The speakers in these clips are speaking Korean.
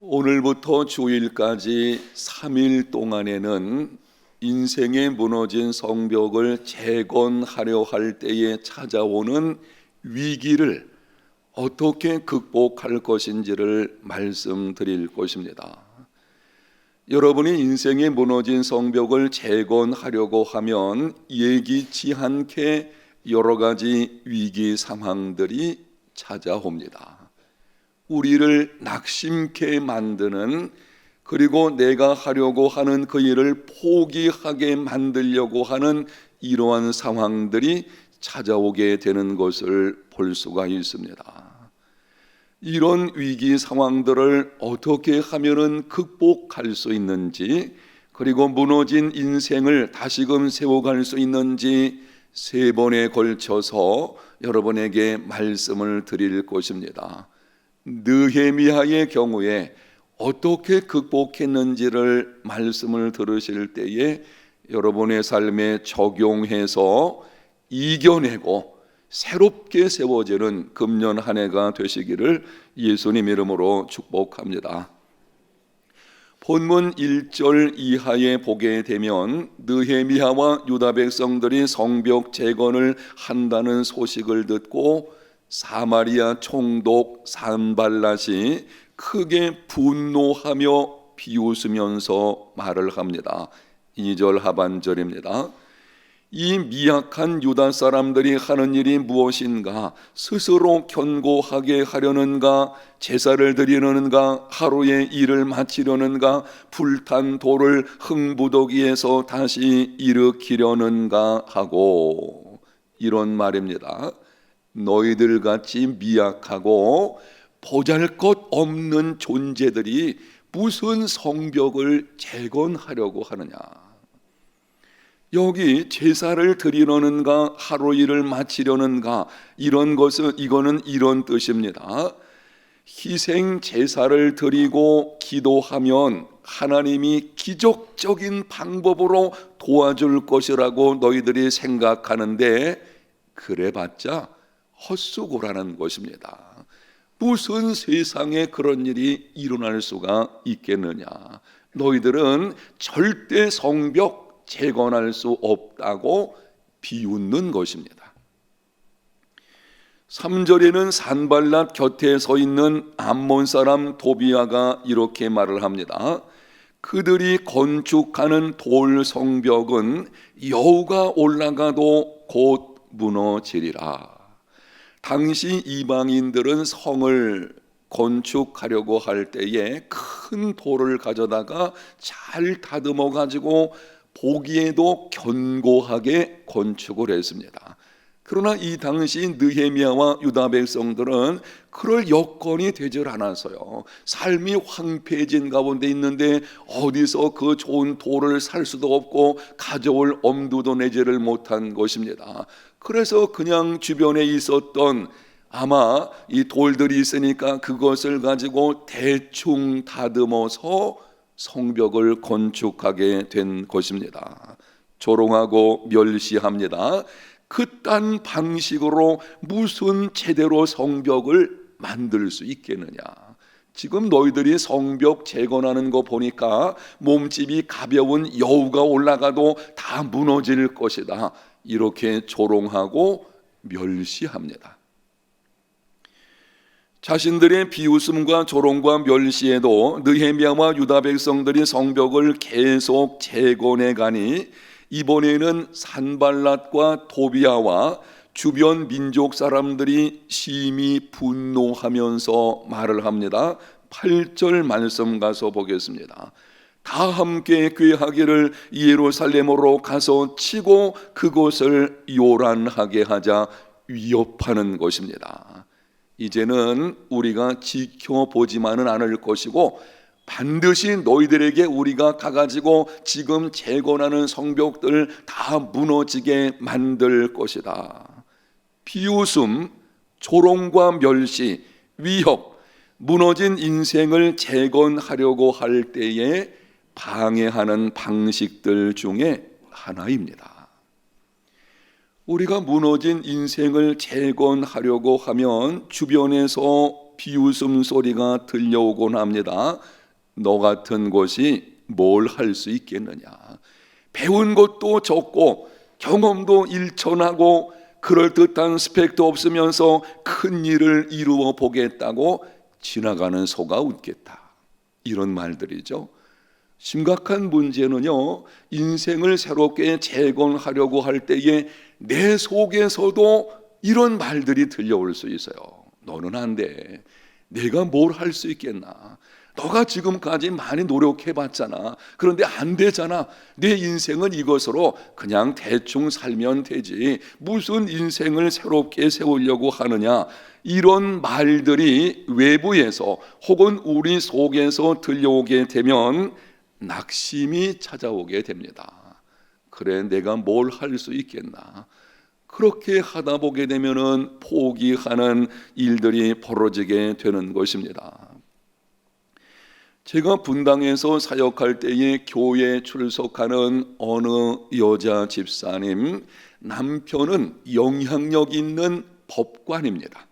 오늘부터 주일까지 3일 동안에는 인생에 무너진 성벽을 재건하려 할 때에 찾아오는 위기를 어떻게 극복할 것인지를 말씀드릴 것입니다. 여러분이 인생에 무너진 성벽을 재건하려고 하면 예기치 않게 여러 가지 위기 상황들이 찾아옵니다. 우리를 낙심케 만드는, 그리고 내가 하려고 하는 그 일을 포기하게 만들려고 하는 이러한 상황들이 찾아오게 되는 것을 볼 수가 있습니다. 이런 위기 상황들을 어떻게 하면은 극복할 수 있는지, 그리고 무너진 인생을 다시금 세워갈 수 있는지 3번에 걸쳐서 여러분에게 말씀을 드릴 것입니다. 느헤미야의 경우에 어떻게 극복했는지를 말씀을 들으실 때에 여러분의 삶에 적용해서 이겨내고 새롭게 세워지는 금년 한 해가 되시기를 예수님 이름으로 축복합니다. 본문 1절 이하에 보게 되면 느헤미야와 유다 백성들이 성벽 재건을 한다는 소식을 듣고 사마리아 총독 산발랏이 크게 분노하며 비웃으면서 말을 합니다. 2절 하반절입니다. 이 미약한 유다 사람들이 하는 일이 무엇인가? 스스로 견고하게 하려는가? 제사를 드리려는가? 하루의 일을 마치려는가? 불탄 돌을 흥부더기에서 다시 일으키려는가? 하고 이런 말입니다. 너희들 같이 미약하고 보잘것없는 존재들이 무슨 성벽을 재건하려고 하느냐? 여기 제사를 드리려는가, 하루 일을 마치려는가, 이거는 이런 뜻입니다. 희생 제사를 드리고 기도하면 하나님이 기적적인 방법으로 도와줄 것이라고 너희들이 생각하는데 그래봤자 헛수고라는 것입니다. 무슨 세상에 그런 일이 일어날 수가 있겠느냐? 너희들은 절대 성벽 재건할 수 없다고 비웃는 것입니다. 3절에는 산발랏 곁에 서 있는 암몬 사람 도비아가 이렇게 말을 합니다. 그들이 건축하는 돌 성벽은 여우가 올라가도 곧 무너지리라. 당시 이방인들은 성을 건축하려고 할 때에 큰 돌을 가져다가 잘 다듬어 가지고 보기에도 견고하게 건축을 했습니다. 그러나 이 당시 느헤미야와 유다 백성들은 그럴 여건이 되질 않아서요. 삶이 황폐해진 가운데 있는데 어디서 그 좋은 돌을 살 수도 없고 가져올 엄두도 내지를 못한 것입니다. 그래서 그냥 주변에 있었던 아마 이 돌들이 있으니까 그것을 가지고 대충 다듬어서 성벽을 건축하게 된 것입니다. 조롱하고 멸시합니다. 그딴 방식으로 무슨 제대로 성벽을 만들 수 있겠느냐? 지금 너희들이 성벽 재건하는 거 보니까 몸집이 가벼운 여우가 올라가도 다 무너질 것이다. 이렇게 조롱하고 멸시합니다. 자신들의 비웃음과 조롱과 멸시에도 느헤미야와 유다 백성들이 성벽을 계속 재건해 가니 이번에는 산발랏과 도비아와 주변 민족 사람들이 심히 분노하면서 말을 합니다. 8절 말씀 가서 보겠습니다. 다 함께 꾀하기를 예루살렘으로 가서 치고 그곳을 요란하게 하자 위협하는 것입니다. 이제는 우리가 지켜보지만은 않을 것이고 반드시 너희들에게 우리가 가가지고 지금 재건하는 성벽들 다 무너지게 만들 것이다. 비웃음, 조롱과 멸시, 위협, 무너진 인생을 재건하려고 할 때에 방해하는 방식들 중에 하나입니다. 우리가 무너진 인생을 재건하려고 하면 주변에서 비웃음 소리가 들려오곤 합니다. 너 같은 것이 뭘 할 수 있겠느냐. 배운 것도 적고 경험도 일천하고 그럴듯한 스펙도 없으면서 큰 일을 이루어 보겠다고 지나가는 소가 웃겠다. 이런 말들이죠. 심각한 문제는요, 인생을 새롭게 재건하려고 할 때에 내 속에서도 이런 말들이 들려올 수 있어요. 너는 안 돼. 내가 뭘 할 수 있겠나. 너가 지금까지 많이 노력해봤잖아. 그런데 안 되잖아. 내 인생은 이것으로 그냥 대충 살면 되지. 무슨 인생을 새롭게 세우려고 하느냐. 이런 말들이 외부에서 혹은 우리 속에서 들려오게 되면 낙심이 찾아오게 됩니다. 그래, 내가 뭘 할 수 있겠나. 그렇게 하다 보게 되면은 포기하는 일들이 벌어지게 되는 것입니다. 제가 분당에서 사역할 때에 교회에 출석하는 어느 여자 집사님, 남편은 영향력 있는 법관입니다.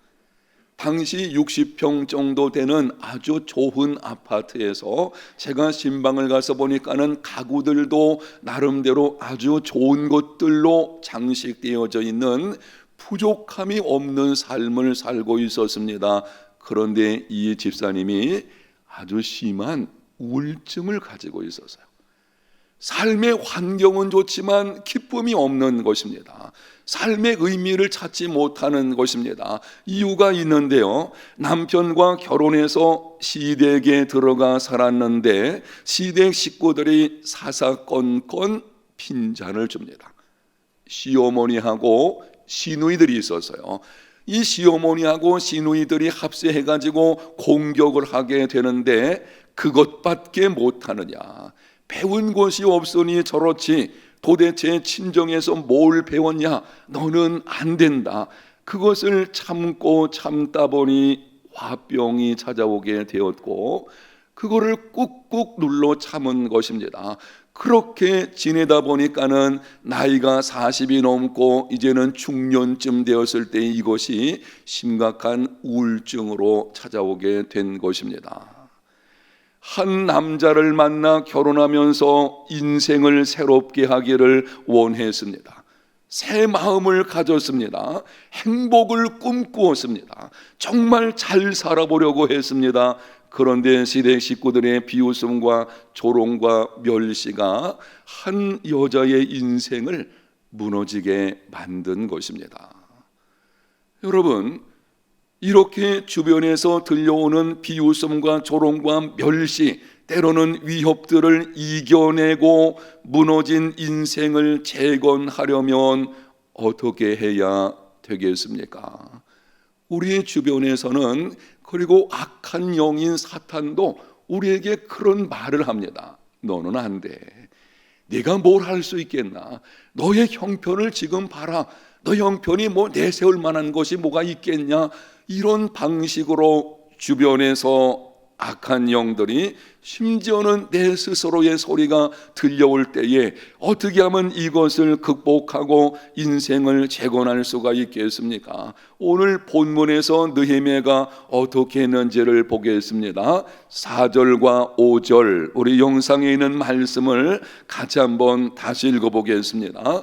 당시 60평 정도 되는 아주 좋은 아파트에서 제가 신방을 가서 보니까는 가구들도 나름대로 아주 좋은 것들로 장식되어져 있는 부족함이 없는 삶을 살고 있었습니다. 그런데 이 집사님이 아주 심한 우울증을 가지고 있었어요. 삶의 환경은 좋지만 기쁨이 없는 것입니다. 삶의 의미를 찾지 못하는 것입니다. 이유가 있는데요, 남편과 결혼해서 시댁에 들어가 살았는데 시댁 식구들이 사사건건 빈잔을 줍니다. 시어머니하고 시누이들이 있었어요. 이 시어머니하고 시누이들이 합세해가지고 공격을 하게 되는데 그것밖에 못하느냐. 배운 것이 없으니 저렇지. 도대체 친정에서 뭘 배웠냐. 너는 안 된다. 그것을 참고 참다 보니 화병이 찾아오게 되었고 그거를 꾹꾹 눌러 참은 것입니다. 그렇게 지내다 보니까는 나이가 40이 넘고 이제는 중년쯤 되었을 때 이것이 심각한 우울증으로 찾아오게 된 것입니다. 한 남자를 만나 결혼하면서 인생을 새롭게 하기를 원했습니다. 새 마음을 가졌습니다. 행복을 꿈꾸었습니다. 정말 잘 살아보려고 했습니다. 그런데 시댁 식구들의 비웃음과 조롱과 멸시가 한 여자의 인생을 무너지게 만든 것입니다. 여러분, 이렇게 주변에서 들려오는 비웃음과 조롱과 멸시, 때로는 위협들을 이겨내고 무너진 인생을 재건하려면 어떻게 해야 되겠습니까? 우리의 주변에서는, 그리고 악한 영인 사탄도 우리에게 그런 말을 합니다. 너는 안 돼. 네가 뭘 할 수 있겠나? 너의 형편을 지금 봐라. 너 형편이 뭐 내세울 만한 것이 뭐가 있겠냐? 이런 방식으로 주변에서 악한 영들이, 심지어는 내 스스로의 소리가 들려올 때에 어떻게 하면 이것을 극복하고 인생을 재건할 수가 있겠습니까? 오늘 본문에서 느헤미야가 어떻게 했는지를 보겠습니다. 4절과 5절 우리 영상에 있는 말씀을 같이 한번 다시 읽어보겠습니다.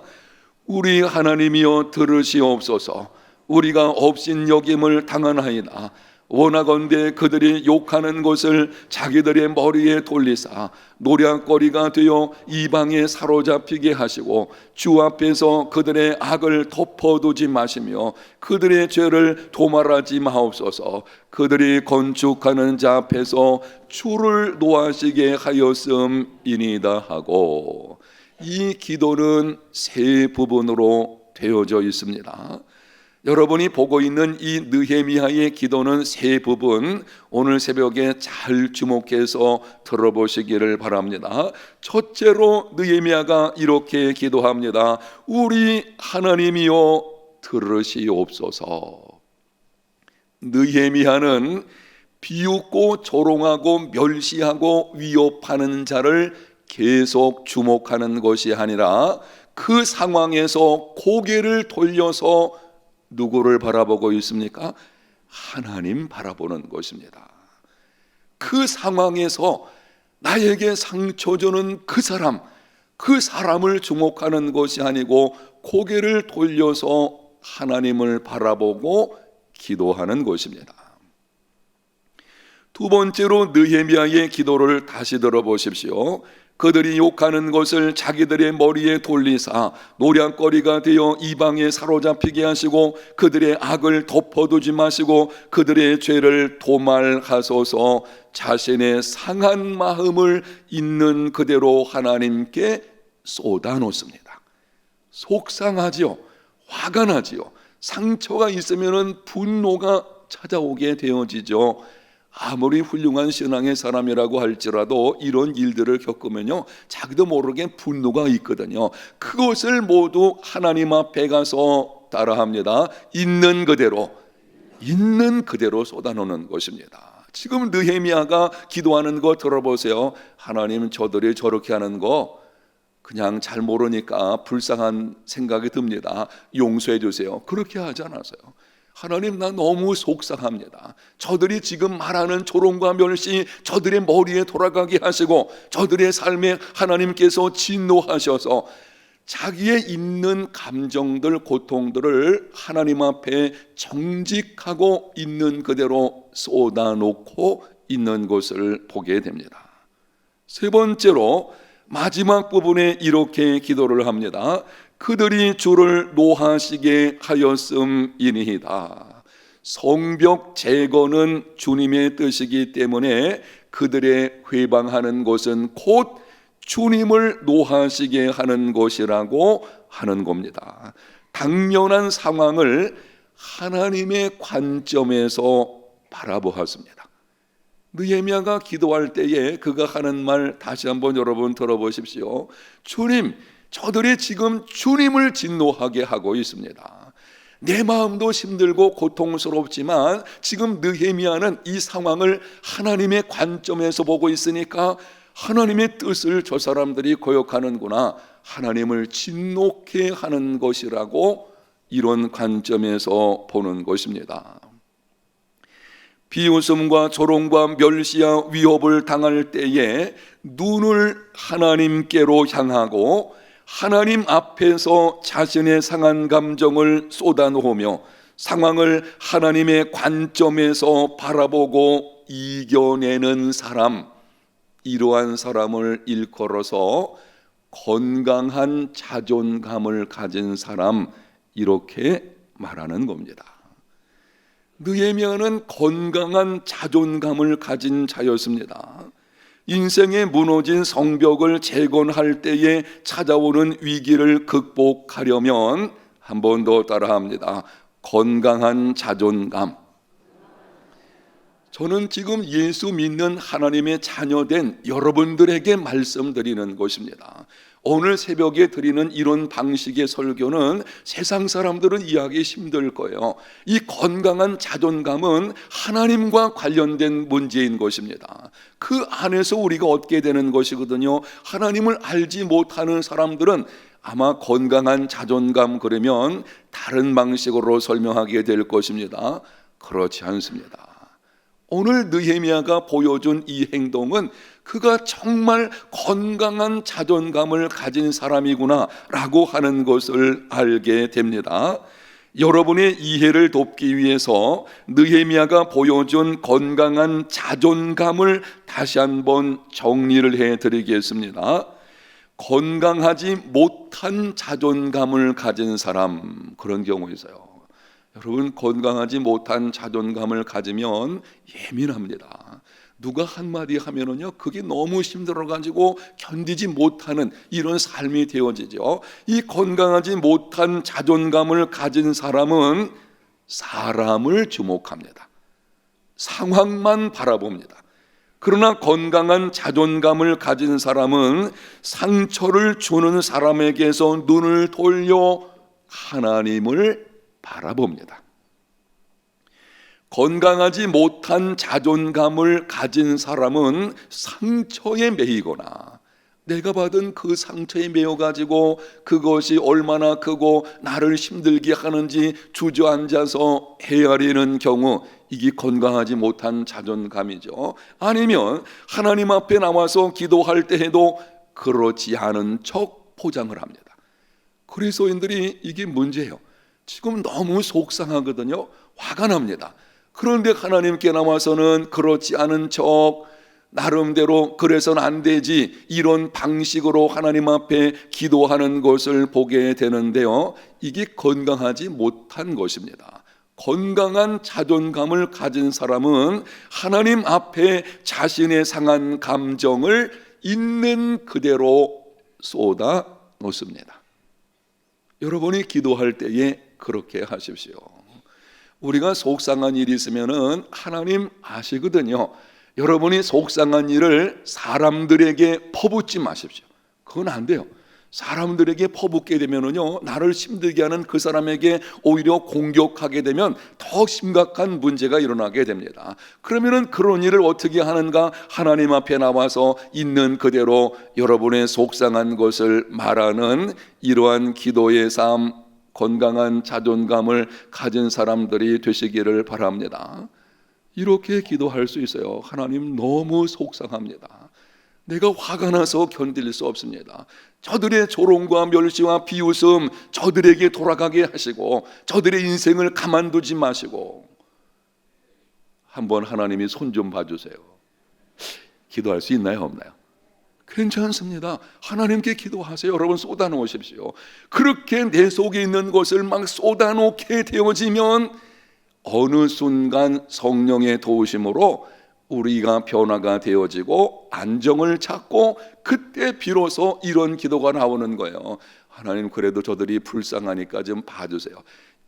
우리 하나님이여 들으시옵소서. 우리가 업신여김을 당하나이다. 원하건대 그들이 욕하는 것을 자기들의 머리에 돌리사 노략거리가 되어 이방에 사로잡히게 하시고 주 앞에서 그들의 악을 덮어두지 마시며 그들의 죄를 도말하지 마옵소서. 그들이 건축하는 자 앞에서 주를 노하시게 하였음이니이다 하고, 이 기도는 세 부분으로 되어져 있습니다. 여러분이 보고 있는 이 느헤미야의 기도는 세 부분, 오늘 새벽에 잘 주목해서 들어보시기를 바랍니다. 첫째로 느헤미야가 이렇게 기도합니다. 우리 하나님이여 들으시옵소서. 느헤미야는 비웃고 조롱하고 멸시하고 위협하는 자를 계속 주목하는 것이 아니라 그 상황에서 고개를 돌려서 누구를 바라보고 있습니까? 하나님 바라보는 것입니다. 그 상황에서 나에게 상처 주는 그 사람을 주목하는 것이 아니고 고개를 돌려서 하나님을 바라보고 기도하는 것입니다. 두 번째로 느헤미야의 기도를 다시 들어보십시오. 그들이 욕하는 것을 자기들의 머리에 돌리사 노략거리가 되어 이방에 사로잡히게 하시고 그들의 악을 덮어두지 마시고 그들의 죄를 도말하소서. 자신의 상한 마음을 있는 그대로 하나님께 쏟아놓습니다. 속상하지요. 화가 나지요. 상처가 있으면 분노가 찾아오게 되어지죠. 아무리 훌륭한 신앙의 사람이라고 할지라도 이런 일들을 겪으면요, 자기도 모르게 분노가 있거든요. 그것을 모두 하나님 앞에 가서 따라합니다. 있는 그대로 쏟아놓는 것입니다. 지금 느헤미야가 기도하는 거 들어보세요. 하나님, 저들이 저렇게 하는 거 그냥 잘 모르니까 불쌍한 생각이 듭니다. 용서해 주세요. 그렇게 하지 않았어요. 하나님, 나 너무 속상합니다. 저들이 지금 말하는 조롱과 멸시 저들의 머리에 돌아가게 하시고 저들의 삶에 하나님께서 진노하셔서 자기의 있는 감정들, 고통들을 하나님 앞에 정직하고 있는 그대로 쏟아놓고 있는 것을 보게 됩니다. 세 번째로 마지막 부분에 이렇게 기도를 합니다. 그들이 주를 노하시게 하였음이니이다. 성벽 제거는 주님의 뜻이기 때문에 그들의 회방하는 것은 곧 주님을 노하시게 하는 것이라고 하는 겁니다. 당면한 상황을 하나님의 관점에서 바라보았습니다. 느헤미야가 기도할 때에 그가 하는 말 다시 한번 여러분 들어보십시오. 주님, 저들이 지금 주님을 진노하게 하고 있습니다. 내 마음도 힘들고 고통스럽지만 지금 느헤미야는 이 상황을 하나님의 관점에서 보고 있으니까 하나님의 뜻을 저 사람들이 거역하는구나, 하나님을 진노케 하는 것이라고 이런 관점에서 보는 것입니다. 비웃음과 조롱과 멸시와 위협을 당할 때에 눈을 하나님께로 향하고 하나님 앞에서 자신의 상한 감정을 쏟아놓으며 상황을 하나님의 관점에서 바라보고 이겨내는 사람, 이러한 사람을 일컬어서 건강한 자존감을 가진 사람, 이렇게 말하는 겁니다. 느헤미야는 건강한 자존감을 가진 자였습니다. 인생의 무너진 성벽을 재건할 때에 찾아오는 위기를 극복하려면 한 번 더 따라합니다. 건강한 자존감. 저는 지금 예수 믿는 하나님의 자녀된 여러분들에게 말씀드리는 것입니다. 오늘 새벽에 드리는 이런 방식의 설교는 세상 사람들은 이해하기 힘들 거예요. 이 건강한 자존감은 하나님과 관련된 문제인 것입니다. 그 안에서 우리가 얻게 되는 것이거든요. 하나님을 알지 못하는 사람들은 아마 건강한 자존감 그러면 다른 방식으로 설명하게 될 것입니다. 그렇지 않습니다. 오늘 느헤미야가 보여준 이 행동은 그가 정말 건강한 자존감을 가진 사람이구나 라고 하는 것을 알게 됩니다. 여러분의 이해를 돕기 위해서 느헤미야가 보여준 건강한 자존감을 다시 한번 정리를 해드리겠습니다. 건강하지 못한 자존감을 가진 사람, 그런 경우 있어요. 여러분, 건강하지 못한 자존감을 가지면 예민합니다. 누가 한마디 하면은요, 그게 너무 힘들어가지고 견디지 못하는 이런 삶이 되어지죠. 이 건강하지 못한 자존감을 가진 사람은 사람을 주목합니다. 상황만 바라봅니다. 그러나 건강한 자존감을 가진 사람은 상처를 주는 사람에게서 눈을 돌려 하나님을 바라봅니다. 건강하지 못한 자존감을 가진 사람은 상처에 매이거나 내가 받은 그 상처에 매여 가지고 그것이 얼마나 크고 나를 힘들게 하는지 주저앉아서 헤아리는 경우, 이게 건강하지 못한 자존감이죠. 아니면 하나님 앞에 나와서 기도할 때에도 그렇지 않은 척 포장을 합니다. 그리스도인들이 이게 문제예요. 지금 너무 속상하거든요. 화가 납니다. 그런데 하나님께 나와서는 그렇지 않은 척, 나름대로 그래서는 안 되지, 이런 방식으로 하나님 앞에 기도하는 것을 보게 되는데요, 이게 건강하지 못한 것입니다. 건강한 자존감을 가진 사람은 하나님 앞에 자신의 상한 감정을 있는 그대로 쏟아 놓습니다. 여러분이 기도할 때에 그렇게 하십시오. 우리가 속상한 일이 있으면은 하나님 아시거든요. 여러분이 속상한 일을 사람들에게 퍼붓지 마십시오. 그건 안 돼요. 사람들에게 퍼붓게 되면은요, 나를 힘들게 하는 그 사람에게 오히려 공격하게 되면 더 심각한 문제가 일어나게 됩니다. 그러면은 그런 일을 어떻게 하는가? 하나님 앞에 나와서 있는 그대로 여러분의 속상한 것을 말하는 이러한 기도의 삶, 건강한 자존감을 가진 사람들이 되시기를 바랍니다. 이렇게 기도할 수 있어요. 하나님, 너무 속상합니다. 내가 화가 나서 견딜 수 없습니다. 저들의 조롱과 멸시와 비웃음 저들에게 돌아가게 하시고 저들의 인생을 가만두지 마시고 한번 하나님이 손 좀 봐주세요. 기도할 수 있나요, 없나요? 괜찮습니다. 하나님께 기도하세요. 여러분, 쏟아놓으십시오. 그렇게 내 속에 있는 것을 막 쏟아놓게 되어지면 어느 순간 성령의 도우심으로 우리가 변화가 되어지고 안정을 찾고, 그때 비로소 이런 기도가 나오는 거예요. 하나님, 그래도 저들이 불쌍하니까 좀 봐주세요.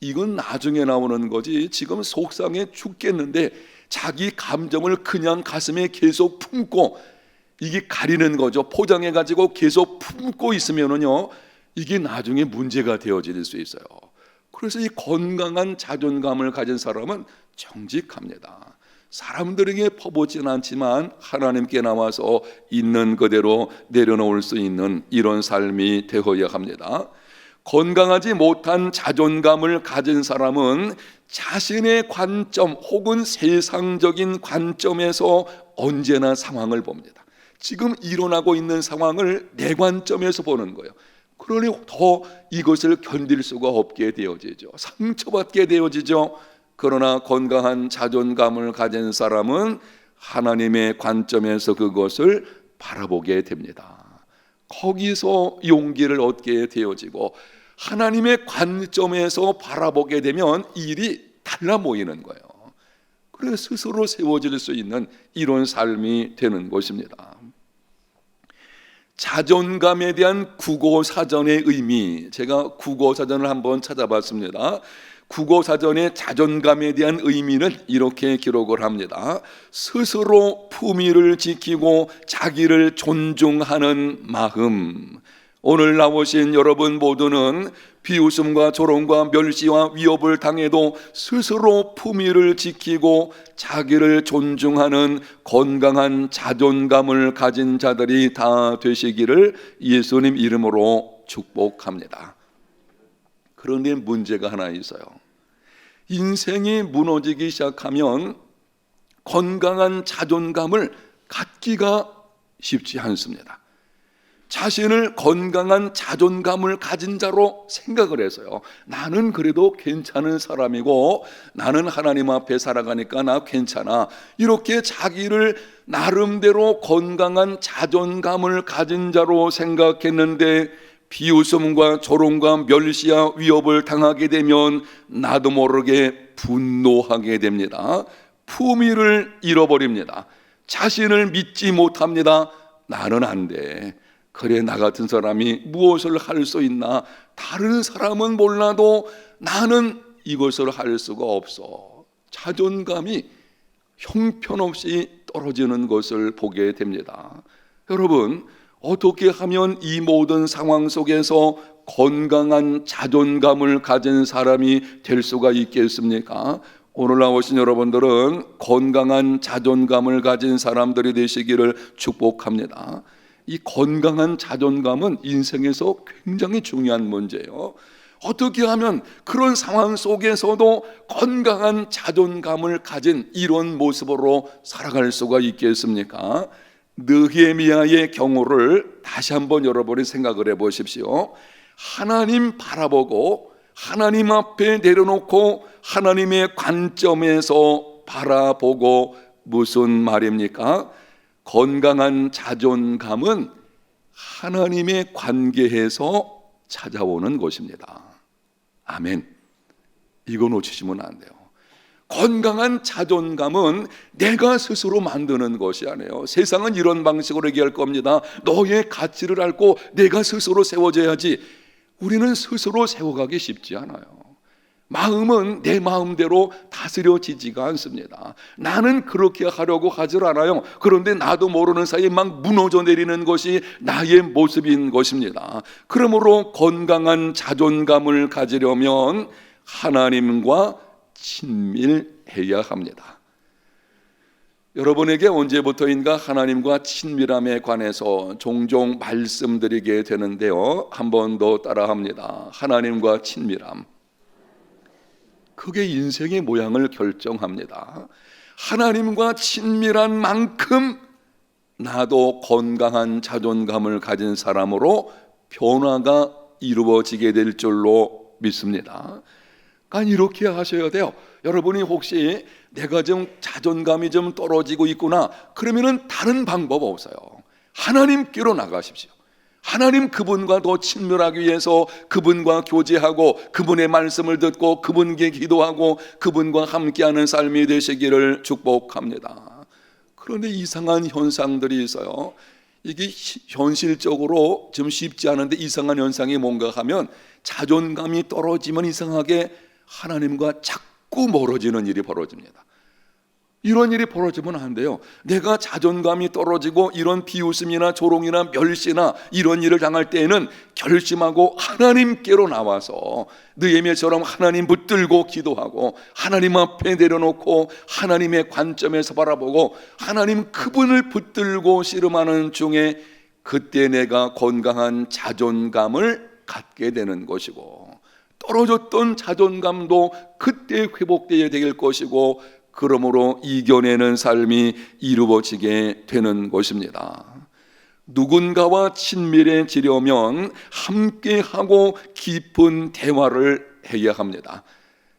이건 나중에 나오는 거지, 지금 속상해 죽겠는데 자기 감정을 그냥 가슴에 계속 품고, 이게 가리는 거죠. 포장해 가지고 계속 품고 있으면은요, 이게 나중에 문제가 되어질 수 있어요. 그래서 이 건강한 자존감을 가진 사람은 정직합니다. 사람들에게 퍼붓지는 않지만 하나님께 나와서 있는 그대로 내려놓을 수 있는 이런 삶이 되어야 합니다. 건강하지 못한 자존감을 가진 사람은 자신의 관점 혹은 세상적인 관점에서 언제나 상황을 봅니다. 지금 일어나고 있는 상황을 내 관점에서 보는 거예요. 그러니 더 이것을 견딜 수가 없게 되어지죠. 상처받게 되어지죠. 그러나 건강한 자존감을 가진 사람은 하나님의 관점에서 그것을 바라보게 됩니다. 거기서 용기를 얻게 되어지고 하나님의 관점에서 바라보게 되면 일이 달라 보이는 거예요. 그래서 스스로 세워질 수 있는 이런 삶이 되는 것입니다. 자존감에 대한 국어사전의 의미, 제가 국어사전을 한번 찾아봤습니다. 국어사전의 자존감에 대한 의미는 이렇게 기록을 합니다. 스스로 품위를 지키고 자기를 존중하는 마음. 오늘 나오신 여러분 모두는 비웃음과 조롱과 멸시와 위협을 당해도 스스로 품위를 지키고 자기를 존중하는 건강한 자존감을 가진 자들이 다 되시기를 예수님 이름으로 축복합니다. 그런데 문제가 하나 있어요. 인생이 무너지기 시작하면 건강한 자존감을 갖기가 쉽지 않습니다. 자신을 건강한 자존감을 가진 자로 생각을 해서요, 나는 그래도 괜찮은 사람이고 나는 하나님 앞에 살아가니까 나 괜찮아, 이렇게 자기를 나름대로 건강한 자존감을 가진 자로 생각했는데 비웃음과 조롱과 멸시와 위협을 당하게 되면 나도 모르게 분노하게 됩니다. 품위를 잃어버립니다. 자신을 믿지 못합니다. 나는 안 돼. 그래, 나 같은 사람이 무엇을 할 수 있나? 다른 사람은 몰라도 나는 이것을 할 수가 없어. 자존감이 형편없이 떨어지는 것을 보게 됩니다. 여러분, 어떻게 하면 이 모든 상황 속에서 건강한 자존감을 가진 사람이 될 수가 있겠습니까? 오늘 나오신 여러분들은 건강한 자존감을 가진 사람들이 되시기를 축복합니다. 이 건강한 자존감은 인생에서 굉장히 중요한 문제예요. 어떻게 하면 그런 상황 속에서도 건강한 자존감을 가진 이런 모습으로 살아갈 수가 있겠습니까? 느헤미야의 경우를 다시 한번 여러분이 생각을 해보십시오. 하나님 바라보고 하나님 앞에 내려놓고 하나님의 관점에서 바라보고, 무슨 말입니까? 건강한 자존감은 하나님의 관계에서 찾아오는 것입니다. 아멘. 이거 놓치시면 안 돼요. 건강한 자존감은 내가 스스로 만드는 것이 아니에요. 세상은 이런 방식으로 얘기할 겁니다. 너의 가치를 알고 내가 스스로 세워져야지. 우리는 스스로 세워가기 쉽지 않아요. 마음은 내 마음대로 다스려지지가 않습니다. 나는 그렇게 하려고 하질 않아요. 그런데 나도 모르는 사이에 막 무너져 내리는 것이 나의 모습인 것입니다. 그러므로 건강한 자존감을 가지려면 하나님과 친밀해야 합니다. 여러분에게 언제부터인가 하나님과 친밀함에 관해서 종종 말씀드리게 되는데요. 한 번 더 따라합니다. 하나님과 친밀함. 그게 인생의 모양을 결정합니다. 하나님과 친밀한 만큼 나도 건강한 자존감을 가진 사람으로 변화가 이루어지게 될 줄로 믿습니다. 그러니까 이렇게 하셔야 돼요. 여러분이 혹시 내가 좀 자존감이 좀 떨어지고 있구나, 그러면은 다른 방법 없어요. 하나님께로 나가십시오. 하나님, 그분과 더 친밀하기 위해서 그분과 교제하고 그분의 말씀을 듣고 그분께 기도하고 그분과 함께하는 삶이 되시기를 축복합니다. 그런데 이상한 현상들이 있어요. 이게 현실적으로 좀 쉽지 않은데 이상한 현상이 뭔가 하면, 자존감이 떨어지면 이상하게 하나님과 자꾸 멀어지는 일이 벌어집니다. 이런 일이 벌어지면 안 돼요. 내가 자존감이 떨어지고 이런 비웃음이나 조롱이나 멸시나 이런 일을 당할 때에는 결심하고 하나님께로 나와서 느헤미야처럼 하나님 붙들고 기도하고 하나님 앞에 내려놓고 하나님의 관점에서 바라보고 하나님 그분을 붙들고 씨름하는 중에, 그때 내가 건강한 자존감을 갖게 되는 것이고, 떨어졌던 자존감도 그때 회복되어야 될 것이고, 그러므로 이겨내는 삶이 이루어지게 되는 것입니다. 누군가와 친밀해지려면 함께하고 깊은 대화를 해야 합니다.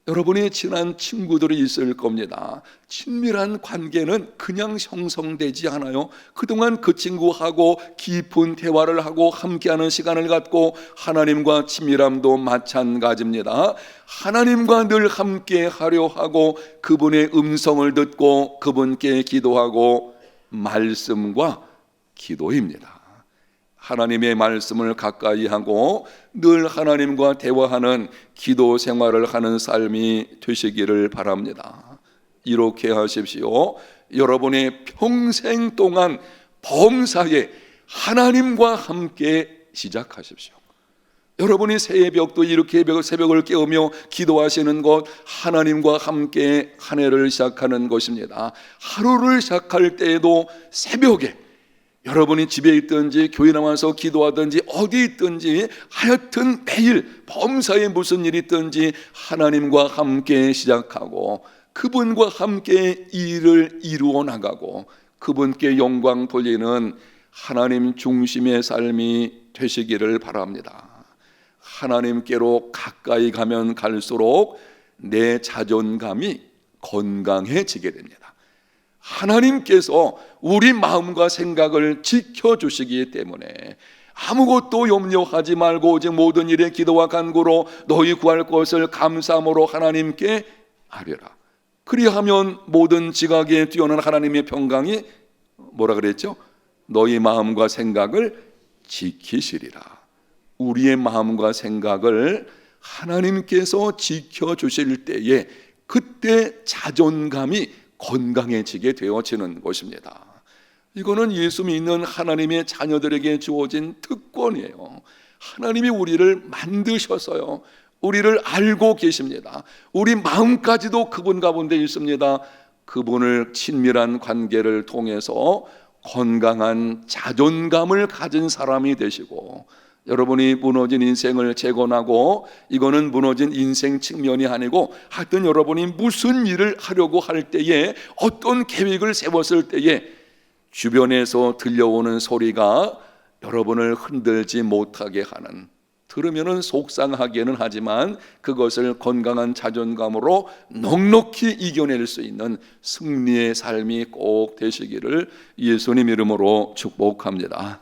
여러분이 친한 친구들이 있을 겁니다. 친밀한 관계는 그냥 형성되지 않아요. 그동안 그 친구하고 깊은 대화를 하고 함께하는 시간을 갖고, 하나님과 친밀함도 마찬가지입니다. 하나님과 늘 함께하려 하고 그분의 음성을 듣고 그분께 기도하고, 말씀과 기도입니다. 하나님의 말씀을 가까이 하고 늘 하나님과 대화하는 기도 생활을 하는 삶이 되시기를 바랍니다. 이렇게 하십시오. 여러분의 평생 동안 범사에 하나님과 함께 시작하십시오. 여러분이 새벽도 이렇게 새벽을 깨우며 기도하시는 것, 하나님과 함께 한 해를 시작하는 것입니다. 하루를 시작할 때에도 새벽에 여러분이 집에 있든지 교회 나와서 기도하든지 어디 있든지 하여튼 매일 범사에 무슨 일이 있든지 하나님과 함께 시작하고 그분과 함께 일을 이루어 나가고 그분께 영광 돌리는 하나님 중심의 삶이 되시기를 바랍니다. 하나님께로 가까이 가면 갈수록 내 자존감이 건강해지게 됩니다. 하나님께서 우리 마음과 생각을 지켜주시기 때문에 아무것도 염려하지 말고 오직 모든 일에 기도와 간구로 너희 구할 것을 감사함으로 하나님께 아뢰라. 그리하면 모든 지각에 뛰어난 하나님의 평강이 뭐라 그랬죠? 너희 마음과 생각을 지키시리라. 우리의 마음과 생각을 하나님께서 지켜주실 때에 그때 자존감이 건강해지게 되어지는 것입니다. 이거는 예수 믿는 하나님의 자녀들에게 주어진 특권이에요. 하나님이 우리를 만드셨어요. 우리를 알고 계십니다. 우리 마음까지도 그분 가운데 있습니다. 그분을 친밀한 관계를 통해서 건강한 자존감을 가진 사람이 되시고, 여러분이 무너진 인생을 재건하고, 이거는 무너진 인생 측면이 아니고 하여튼 여러분이 무슨 일을 하려고 할 때에, 어떤 계획을 세웠을 때에 주변에서 들려오는 소리가 여러분을 흔들지 못하게 하는, 들으면은 속상하기는 하지만 그것을 건강한 자존감으로 넉넉히 이겨낼 수 있는 승리의 삶이 꼭 되시기를 예수님 이름으로 축복합니다.